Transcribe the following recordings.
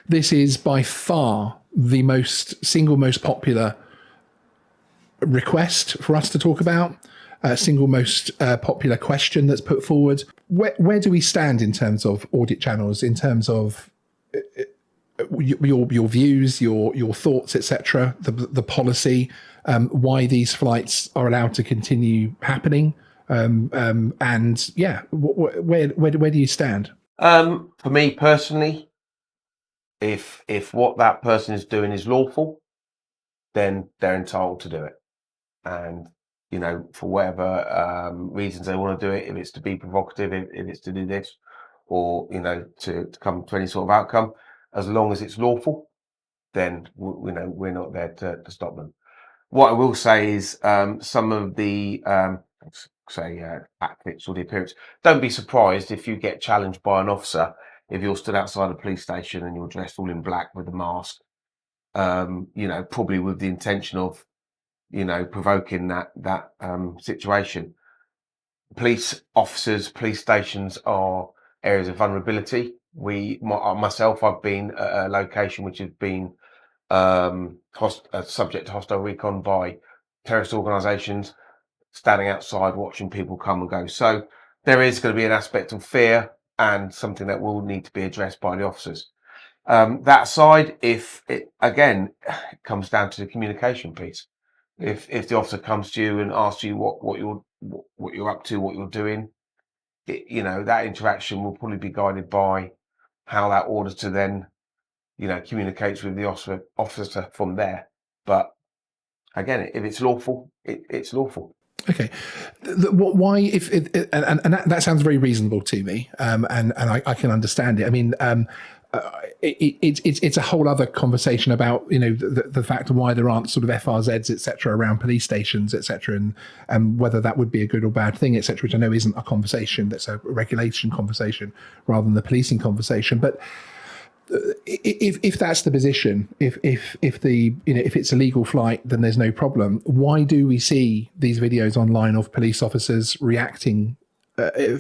This is by far the single most popular request for us to talk about, single most popular question that's put forward. Where do we stand in terms of audit channels, in terms of your views, your thoughts, etc., the policy, why these flights are allowed to continue happening, and yeah, where do you stand? For me personally, if what that person is doing is lawful, then they're entitled to do it, and for whatever reasons they want to do it, if it's to be provocative, if it's to do this, or to come to any sort of outcome, as long as it's lawful, then we're not there to stop them. What I will say is some of the tactics or the appearance. Don't be surprised if you get challenged by an officer if you're stood outside a police station and you're dressed all in black with a mask. Probably with the intention of provoking that situation. Police officers, police stations are areas of vulnerability. Myself, I've been at a location which has been subject to hostile recon by terrorist organisations, standing outside watching people come and go. So there is going to be an aspect of fear and something that will need to be addressed by the officers. That aside, if it comes down to the communication piece. If the officer comes to you and asks you what you're up to, what you're doing, that interaction will probably be guided by how that auditor then communicates with the officer from there. But again, if it's lawful, it's lawful. Okay, why? And that sounds very reasonable to me, and I can understand it. I mean, it's a whole other conversation about the fact of why there aren't sort of FRZs etc. around police stations etc. and whether that would be a good or bad thing etc. Which I know isn't a conversation, that's a regulation conversation rather than the policing conversation, but. If that's the position, if it's a legal flight, then there's no problem. Why do we see these videos online of police officers reacting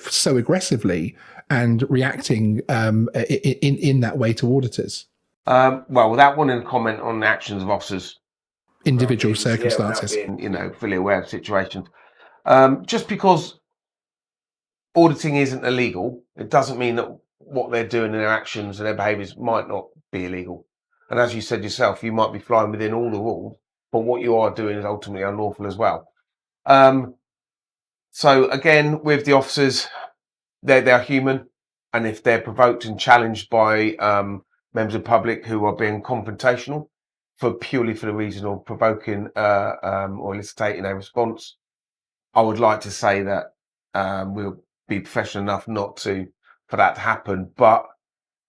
so aggressively and reacting in that way to auditors? Well, without wanting to comment on the actions of officers, individual circumstances, being, fully aware of situations. Just because auditing isn't illegal, it doesn't mean that what they're doing and their actions and their behaviours might not be illegal. And as you said yourself, you might be flying within all the rules, but what you are doing is ultimately unlawful as well. So again, with the officers, they're human, and if they're provoked and challenged by members of the public who are being confrontational purely for the reason of provoking or eliciting a response, I would like to say that we'll be professional enough not for that to happen, but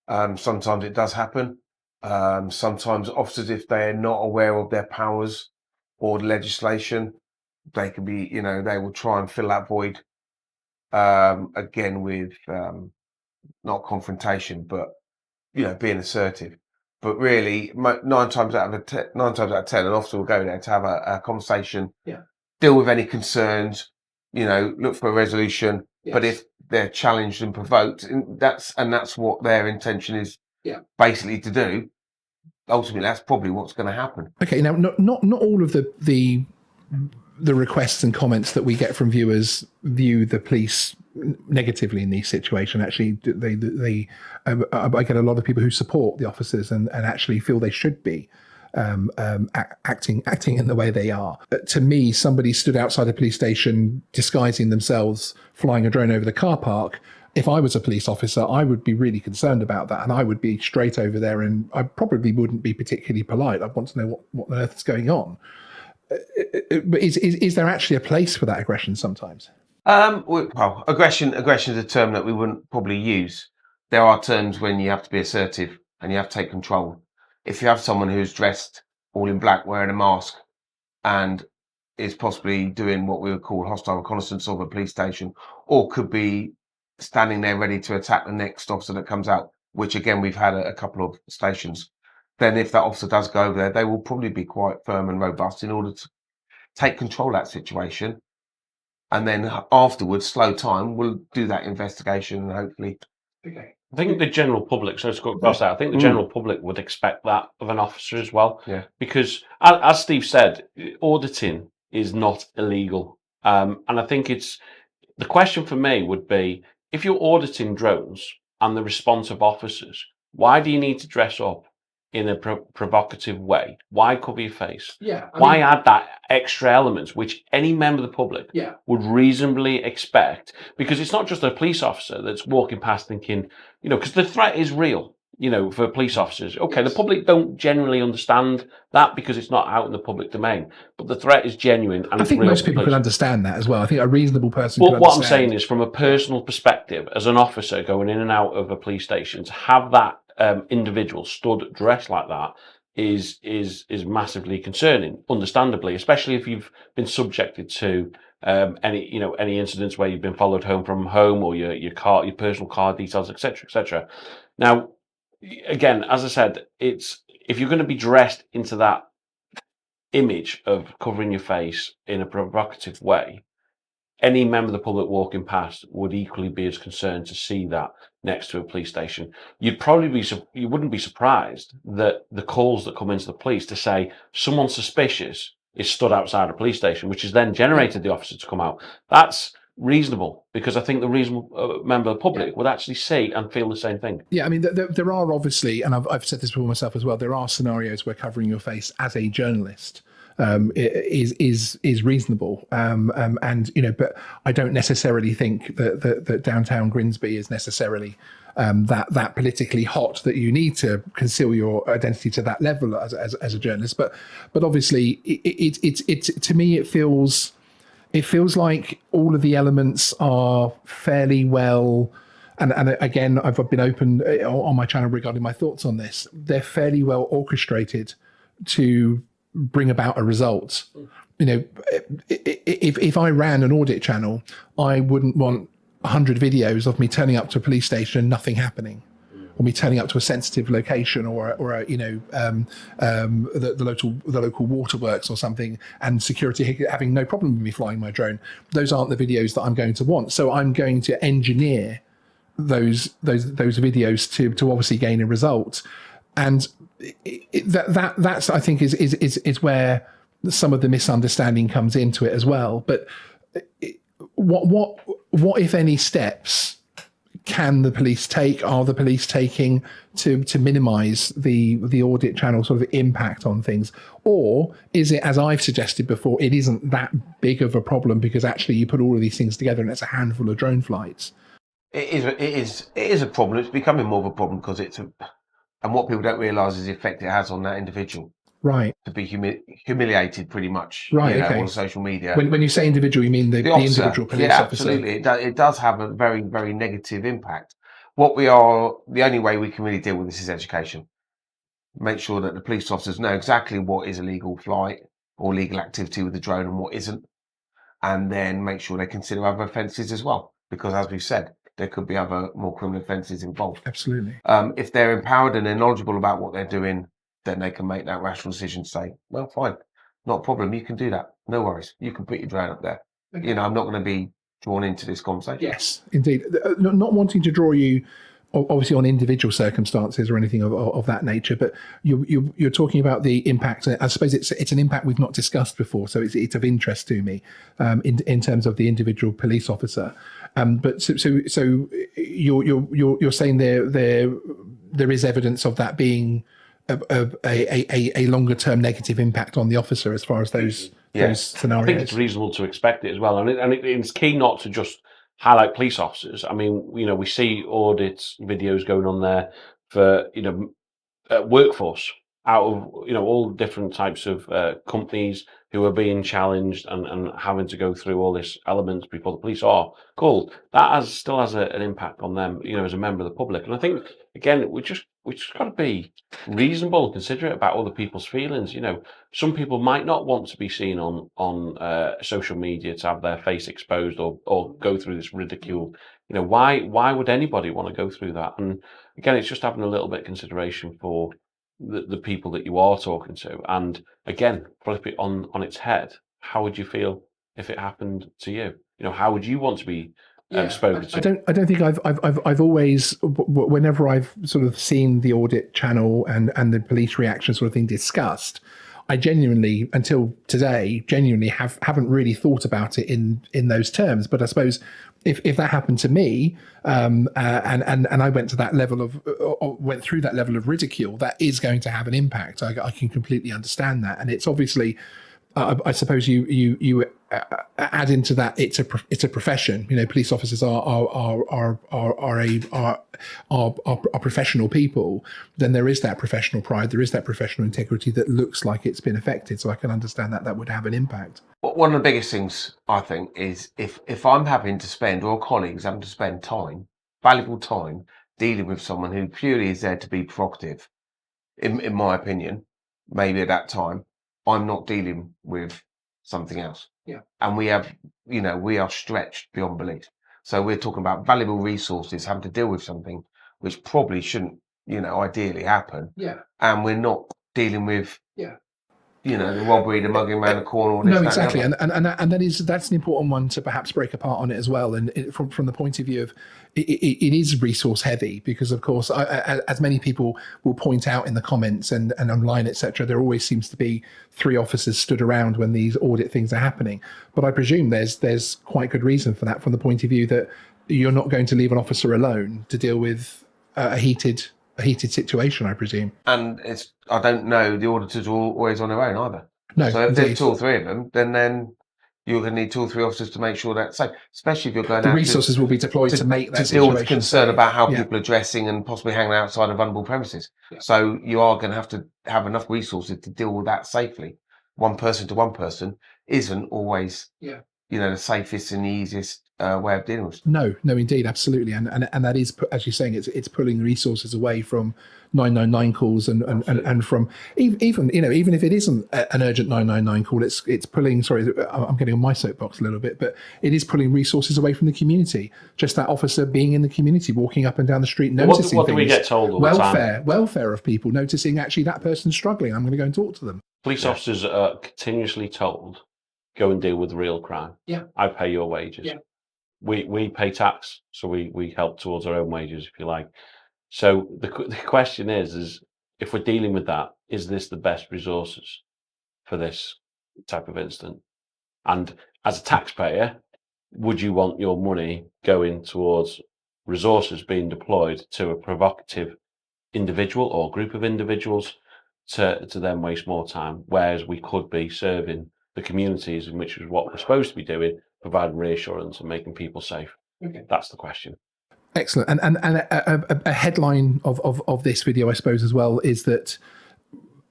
sometimes it does happen. Sometimes officers, if they're not aware of their powers or the legislation, they can be, they will try and fill that void again with not confrontation, but being assertive. But really, 9 times out of 10, an officer will go there to have a conversation, deal with any concerns, look for a resolution. Yes. But if they're challenged and provoked, and that's what their intention is, basically to do. Ultimately, that's probably what's going to happen. Okay, now not all of the requests and comments that we get from viewers view the police negatively in these situations. Actually, I get a lot of people who support the officers and actually feel they should be acting in the way they are. To me, somebody stood outside a police station disguising themselves, flying a drone over the car park. If I was a police officer, I would be really concerned about that, and I would be straight over there, and I probably wouldn't be particularly polite. I'd want to know what on earth is going on. But is there actually a place for that aggression sometimes? Well, aggression is a term that we wouldn't probably use. There are terms when you have to be assertive and you have to take control. If you have someone who's dressed all in black, wearing a mask, and is possibly doing what we would call hostile reconnaissance of a police station, or could be standing there ready to attack the next officer that comes out, which again, we've had a couple of stations, then if that officer does go over there, they will probably be quite firm and robust in order to take control of that situation. And then afterwards, slow time, we'll do that investigation and hopefully I think the general public, so to go across that, I think the general public would expect that of an officer as well. Yeah. Because, as Steve said, auditing is not illegal. And I think the question for me would be, if you're auditing drones and the response of officers, why do you need to dress up in a provocative way? Why cover your face? Yeah. Why add that extra element, which any member of the public Yeah. would reasonably expect? Because it's not just a police officer that's walking past thinking, because the threat is real, for police officers. Okay, Yes. the public don't generally understand that because it's not out in the public domain, but the threat is genuine. And I think most people can understand that as well. I think a reasonable person can what I'm understand. saying is, from a personal perspective, as an officer going in and out of a police station, to have that individual stood dressed like that is massively concerning, understandably, especially if you've been subjected to any incidents where you've been followed home from home, or your personal car details, etc., etc. Now, again, as I said, if you're going to be dressed into that image of covering your face in a provocative way, any member of the public walking past would equally be as concerned to see that next to a police station. You wouldn't be surprised that the calls that come into the police to say someone suspicious is stood outside a police station, which has then generated the officer to come out. That's reasonable, because I think the reasonable member of the public would actually see and feel the same thing. Yeah, I mean, there are obviously, and I've said this before myself as well, there are scenarios where covering your face as a journalist is reasonable, and but I don't necessarily think that downtown Grimsby is necessarily that politically hot that you need to conceal your identity to that level as a journalist. But obviously, it's to me, it feels like all of the elements are fairly well. And again, I've been open on my channel regarding my thoughts on this. They're fairly well orchestrated to bring about a result. If I ran an audit channel, I wouldn't want 100 videos of me turning up to a police station and nothing happening, or me turning up to a sensitive location, or the local waterworks or something, and security having no problem with me flying my drone. Those aren't the videos that I'm going to want. So I'm going to engineer those videos to obviously gain a result. And that's I think is where some of the misunderstanding comes into it as well. But what if any steps can the police take? Are the police taking to minimise the audit channel sort of impact on things, or is it, as I've suggested before, it isn't that big of a problem because actually you put all of these things together and it's a handful of drone flights? It is a problem. It's becoming more of a problem because and what people don't realise is the effect it has on that individual. Right. To be humiliated, pretty much. Right. Okay. On social media. When you say individual, you mean the individual police officer? Absolutely. It does have a very, very negative impact. The only way we can really deal with this is education. Make sure that the police officers know exactly what is a legal flight or legal activity with the drone and what isn't, and then make sure they consider other offences as well. Because, as we've said, there could be other more criminal offences involved. Absolutely. If they're empowered and they're knowledgeable about what they're doing, then they can make that rational decision to say, well, fine, not a problem. You can do that. No worries. You can put your drone up there. Okay. I'm not going to be drawn into this conversation. Yes, indeed. Not wanting to draw you, obviously, on individual circumstances or anything of that nature, but you're talking about the impact. I suppose it's an impact we've not discussed before, so it's of interest to me in terms of the individual police officer. But so you're saying there is evidence of that being a longer term negative impact on the officer as far as those scenarios. I think it's reasonable to expect it as well, and it's key not to just highlight police officers. I mean, we see audits videos going on there for workforce out of all different types of companies who are being challenged and having to go through all this elements before the police are called. That still has an impact on them, as a member of the public. And I think, again, we just got to be reasonable and considerate about other people's feelings. Some people might not want to be seen on social media to have their face exposed or go through this ridicule. Why would anybody want to go through that? And again, it's just having a little bit of consideration for the people that you are talking to. And again, flip it on its head. How would you feel if it happened to you? How would you want to be spoken to. I don't think I've always, whenever I've sort of seen the audit channel and the police reaction sort of thing discussed, I genuinely, until today, haven't really thought about it in those terms. But I suppose if that happened to me, and I went to that level went through that level of ridicule, that is going to have an impact. I can completely understand that, and it's obviously, I suppose you add into that it's a profession. You know, police officers are professional people. Then there is that professional pride, there is that professional integrity that looks like it's been affected. So I can understand that would have an impact. One of the biggest things I think is if I'm having to spend, or colleagues having to spend time, valuable time, dealing with someone who purely is there to be provocative, in my opinion, maybe at that time, I'm not dealing with something else. Yeah. And we are stretched beyond belief. So we're talking about valuable resources having to deal with something which probably shouldn't, ideally happen. Yeah. And we're not dealing with, Yeah. the robbery, the mugging around the corner. All this, No, that, exactly, and that's an important one to perhaps break apart on it as well. And from the point of view of it is resource heavy, because of course, as many people will point out in the comments and online, etc., there always seems to be 3 officers stood around when these audit things are happening. But I presume there's quite good reason for that, from the point of view that you're not going to leave an officer alone to deal with a heated situation, I presume. And I don't know, the auditors are always on their own either. No, so if indeed. there's 2 or 3 of them, then you're going to need 2 or 3 officers to make sure that's safe. Especially if you're going the out resources will be deployed to make that to deal with situation concern safe. about how Yeah. people are dressing and possibly hanging outside of vulnerable premises. Yeah. So you are going to have enough resources to deal with that safely. One person to one person isn't always, the safest and the easiest way of dealing with it. No, indeed, absolutely, and that is, as you're saying, it's pulling resources away from 999 calls and from even if it isn't an urgent 999 call, it's pulling. Sorry, I'm getting on my soapbox a little bit, but it is pulling resources away from the community. Just that officer being in the community, walking up and down the street, noticing what things. do we get told all the time? Welfare of people, noticing actually that person's struggling. I'm going to go and talk to them. Police officers are continuously told, go and deal with real crime. Yeah. I pay your wages. Yeah. We pay tax, so we help towards our own wages, if you like. So the question is if we're dealing with that, is this the best resources for this type of incident? And as a taxpayer, would you want your money going towards resources being deployed to a provocative individual or group of individuals to then waste more time, whereas we could be serving the communities, in which is what we're supposed to be doing, providing reassurance and making people safe? Okay. That's the question. Excellent. And a headline of this video, I suppose, as well, is that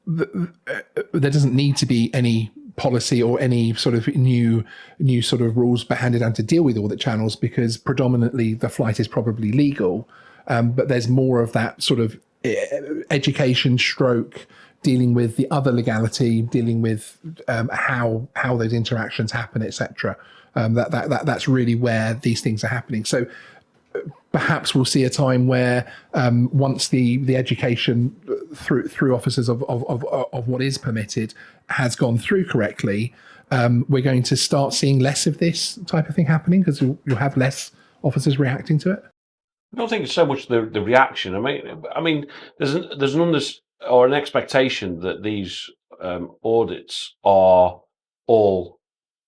there doesn't need to be any policy or any sort of new sort of rules handed down to deal with audit channels, because predominantly the flight is probably legal, but there's more of that sort of education stroke dealing with the other legality, dealing with how those interactions happen, etc. That's really where these things are happening. So perhaps we'll see a time where once the education through officers of what is permitted has gone through correctly, we're going to start seeing less of this type of thing happening, because you'll have less officers reacting to it. I don't think it's so much the reaction. I mean, there's an expectation that these audits are all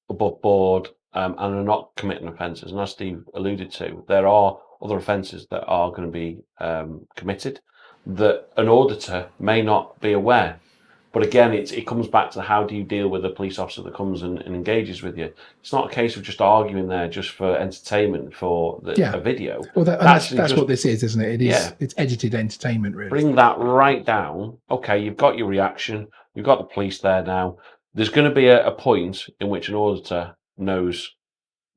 above board and are not committing offences. And as Steve alluded to, there are other offences that are going to be committed that an auditor may not be aware. But again, it comes back to how do you deal with a police officer that comes and engages with you. It's not a case of just arguing there just for entertainment for a video. Well, that's what this is, isn't it? It's edited entertainment, really. Bring that right down. Okay, you've got your reaction. You've got the police there now. There's going to be a point in which an auditor knows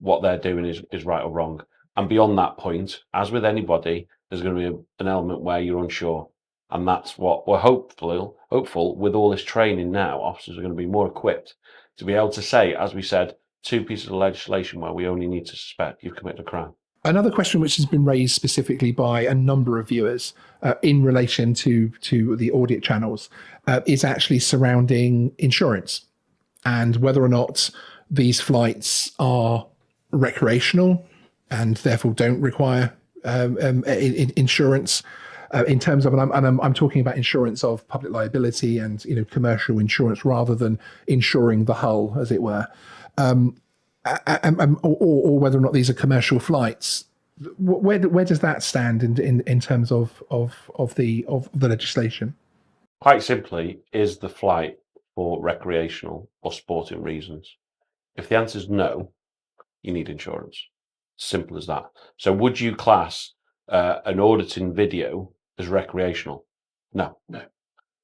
what they're doing is right or wrong. And beyond that point, as with anybody, there's going to be an element where you're unsure. And that's what we're hopeful with all this training now. Officers are going to be more equipped to be able to say, as we said, 2 pieces of legislation where we only need to suspect you've committed a crime. Another question which has been raised specifically by a number of viewers in relation to the audit channels is actually surrounding insurance and whether or not these flights are recreational and therefore don't require insurance. In terms of, and I'm talking about insurance of public liability and commercial insurance rather than insuring the hull, as it were, or whether or not these are commercial flights. Where does that stand in terms of the legislation? Quite simply, is the flight for recreational or sporting reasons? If the answer is no, you need insurance. Simple as that. So would you class an auditing video as recreational? No.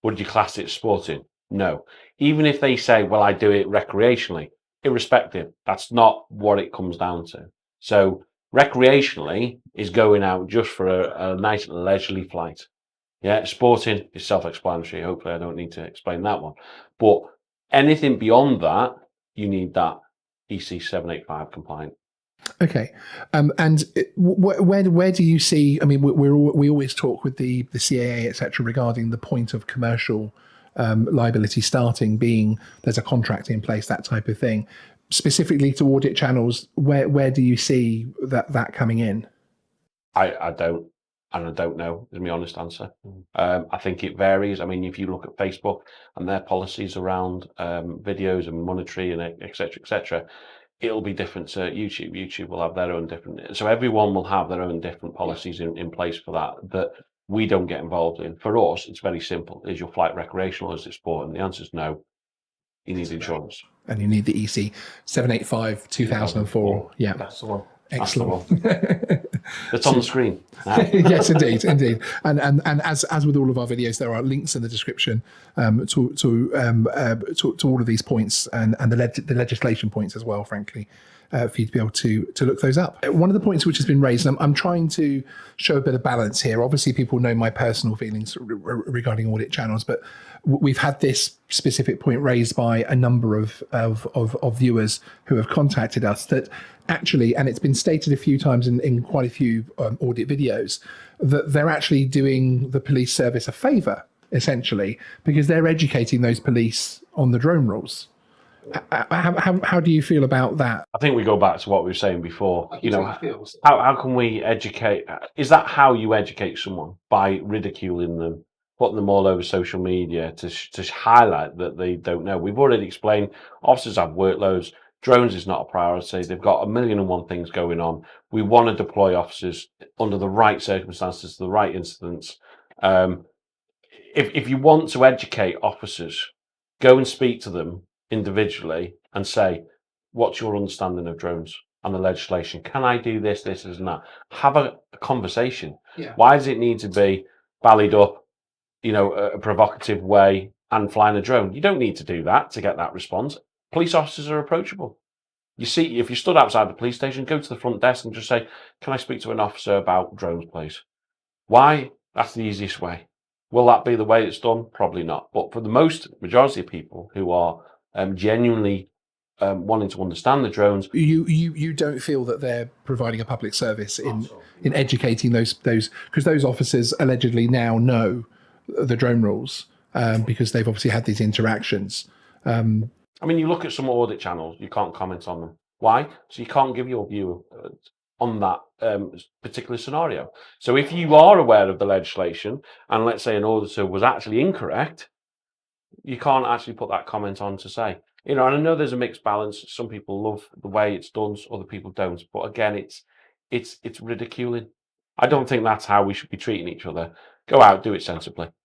Would you class it sporting? No. Even if they say, well, I do it recreationally, irrespective, that's not what it comes down to. So recreationally is going out just for a nice leisurely flight. Yeah, sporting is self-explanatory. Hopefully I don't need to explain that one. But anything beyond that, you need that EC 785 compliant. Okay, and where do you see? I mean, we always talk with the CAA, etc., regarding the point of commercial liability starting being there's a contract in place, that type of thing. Specifically to audit channels, where do you see that coming in? I don't, and I don't know, is my honest answer. I think it varies. I mean, if you look at Facebook and their policies around videos and monetary and et cetera, it'll be different to YouTube. YouTube will have their own different, so everyone will have their own different policies in place for that we don't get involved in. For us, it's very simple. Is your flight recreational or is it sport? And the answer is no. You need insurance. And you need the EC 785 2004. Yeah. That's the one. Excellent. It's on the screen. Yes, indeed. And as with all of our videos, there are links in the description to all of these points and the legislation points as well, frankly, for you to be able to look those up. One of the points which has been raised, and I'm trying to show a bit of balance here. Obviously, people know my personal feelings regarding audit channels, but we've had this specific point raised by a number of viewers who have contacted us that actually, and it's been stated a few times in quite a few audit videos, that they're actually doing the police service a favour, essentially, because they're educating those police on the drone rules. How do you feel about that? I think we go back to what we were saying before. How can we educate? Is that how you educate someone? By ridiculing them, putting them all over social media to highlight that they don't know? We've already explained officers have workloads. Drones is not a priority. They've got 1,000,001 things going on. We want to deploy officers under the right circumstances, the right incidents. If you want to educate officers, go and speak to them individually and say, what's your understanding of drones and the legislation? Can I do this, and that? Have a conversation. Yeah. Why does it need to be ballied up, a provocative way and flying a drone? You don't need to do that to get that response. Police officers are approachable. You see, if you stood outside the police station, go to the front desk and just say, can I speak to an officer about drones, please? Why? That's the easiest way. Will that be the way it's done? Probably not. But for the majority of people who are genuinely wanting to understand the drones, you don't feel that they're providing a public service in educating those because those officers allegedly now know the drone rules because they've obviously had these interactions. I mean, you look at some audit channels, you can't comment on them. Why? So you can't give your view on that particular scenario. So if you are aware of the legislation and let's say an auditor was actually incorrect, you can't actually put that comment on to say, and I know there's a mixed balance. Some people love the way it's done, other people don't. But again, it's ridiculing. I don't think that's how we should be treating each other. Go out, do it sensibly.